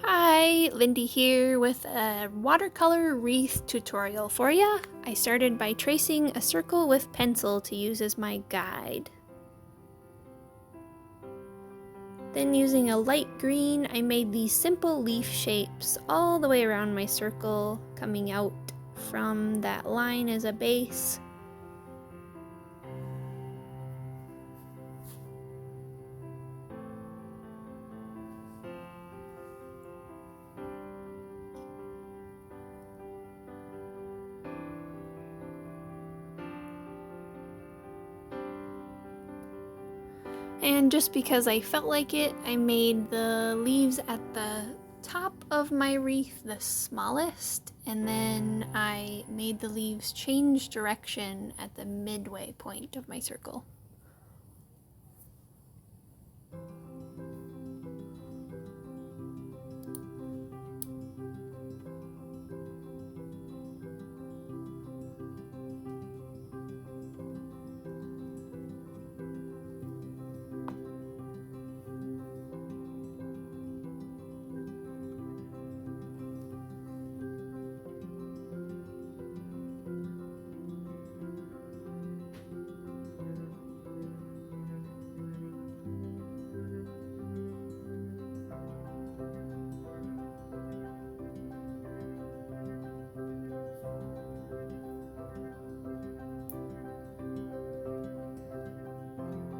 Hi, Lindy here with a watercolor wreath tutorial for ya. I started by tracing a circle with pencil to use as my guide. Then using a light green, I made these simple leaf shapes all the way around my circle, coming out from that line as a base. And just because I felt like it, I made the leaves at the top of my wreath the smallest, and then I made the leaves change direction at the midway point of my circle.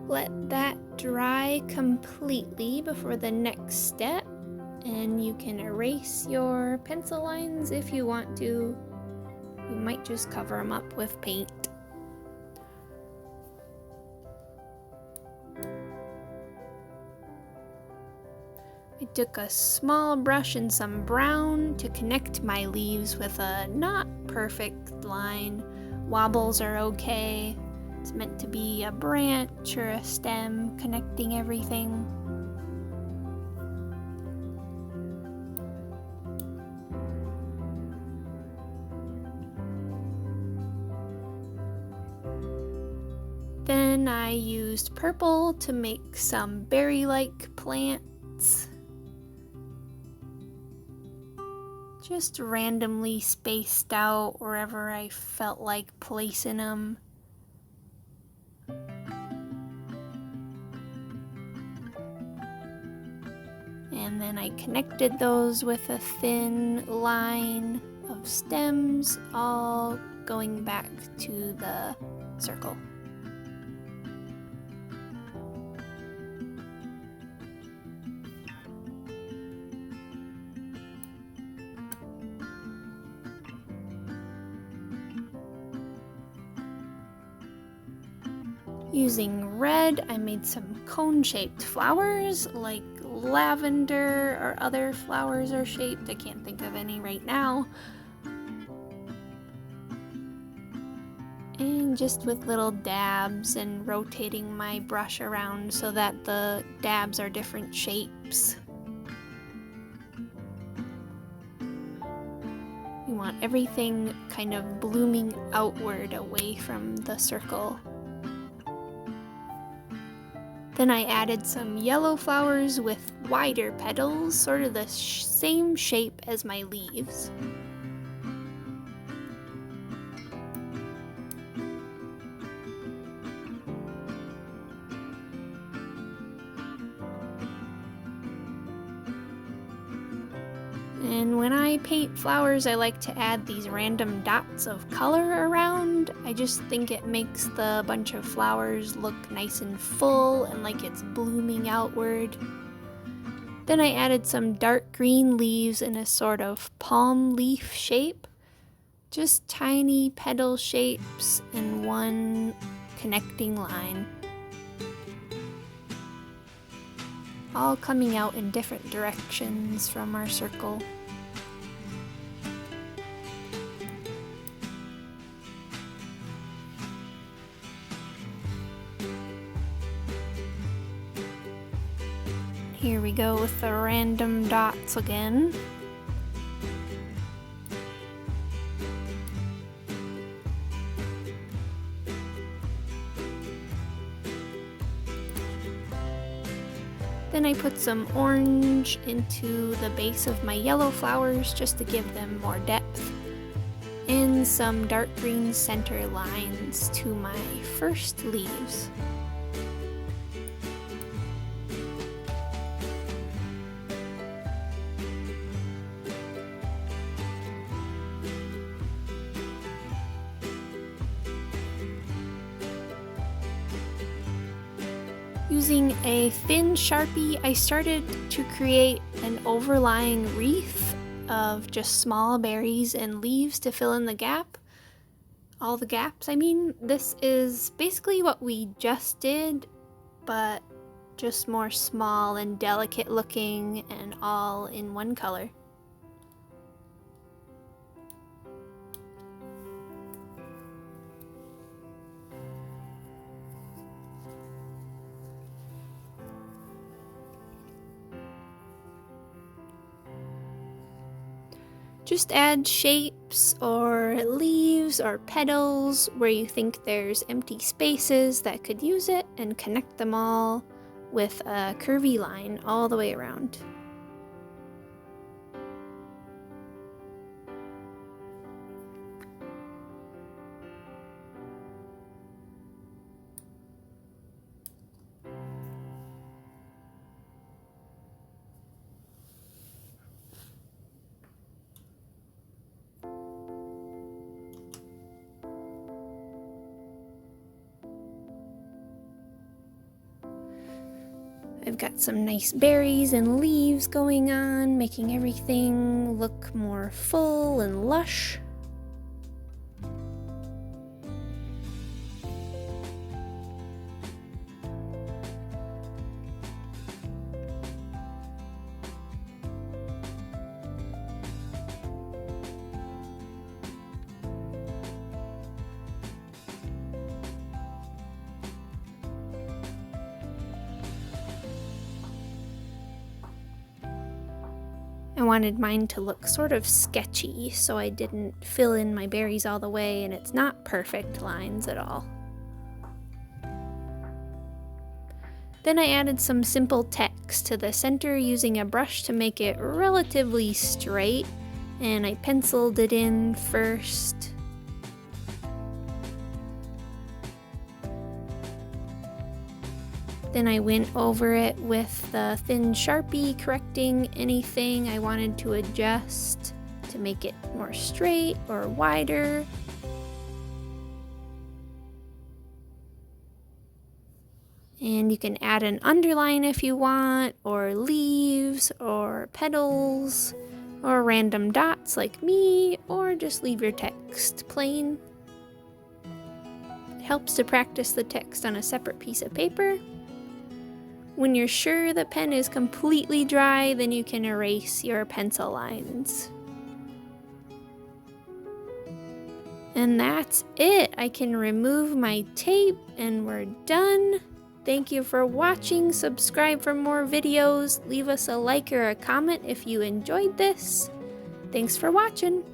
Let that dry completely before the next step, and you can erase your pencil lines if you want to. You might just cover them up with paint. I took a small brush and some brown to connect my leaves with a not perfect line. Wobbles are okay. It's meant to be a branch or a stem connecting everything. Then I used purple to make some berry-like plants. Just randomly spaced out wherever I felt like placing them. And then I connected those with a thin line of stems, all going back to the circle. Using red, I made some cone-shaped flowers, like lavender or other flowers are shaped. I can't think of any right now. And just with little dabs and rotating my brush around so that the dabs are different shapes. You want everything kind of blooming outward away from the circle. Then I added some yellow flowers with wider petals, sort of the same shape as my leaves. And when I paint flowers, I like to add these random dots of color around. I just think it makes the bunch of flowers look nice and full and like it's blooming outward. Then I added some dark green leaves in a sort of palm leaf shape. Just tiny petal shapes and one connecting line. All coming out in different directions from our circle. Here we go with the random dots again. Then I put some orange into the base of my yellow flowers just to give them more depth, and some dark green center lines to my first leaves. Using a thin Sharpie, I started to create an overlying wreath of just small berries and leaves to fill in the gap. All the gaps, I mean. This is basically what we just did, but just more small and delicate looking and all in one color. Just add shapes or leaves or petals where you think there's empty spaces that could use it, and connect them all with a curvy line all the way around. I've got some nice berries and leaves going on, making everything look more full and lush. I wanted mine to look sort of sketchy, so I didn't fill in my berries all the way, and it's not perfect lines at all. Then I added some simple text to the center using a brush to make it relatively straight, and I penciled it in first. Then I went over it with the thin Sharpie, correcting anything I wanted to adjust to make it more straight or wider. And you can add an underline if you want, or leaves, or petals, or random dots like me, or just leave your text plain. It helps to practice the text on a separate piece of paper. When you're sure the pen is completely dry, then you can erase your pencil lines. And that's it. I can remove my tape and we're done. Thank you for watching. Subscribe for more videos. Leave us a like or a comment if you enjoyed this. Thanks for watching.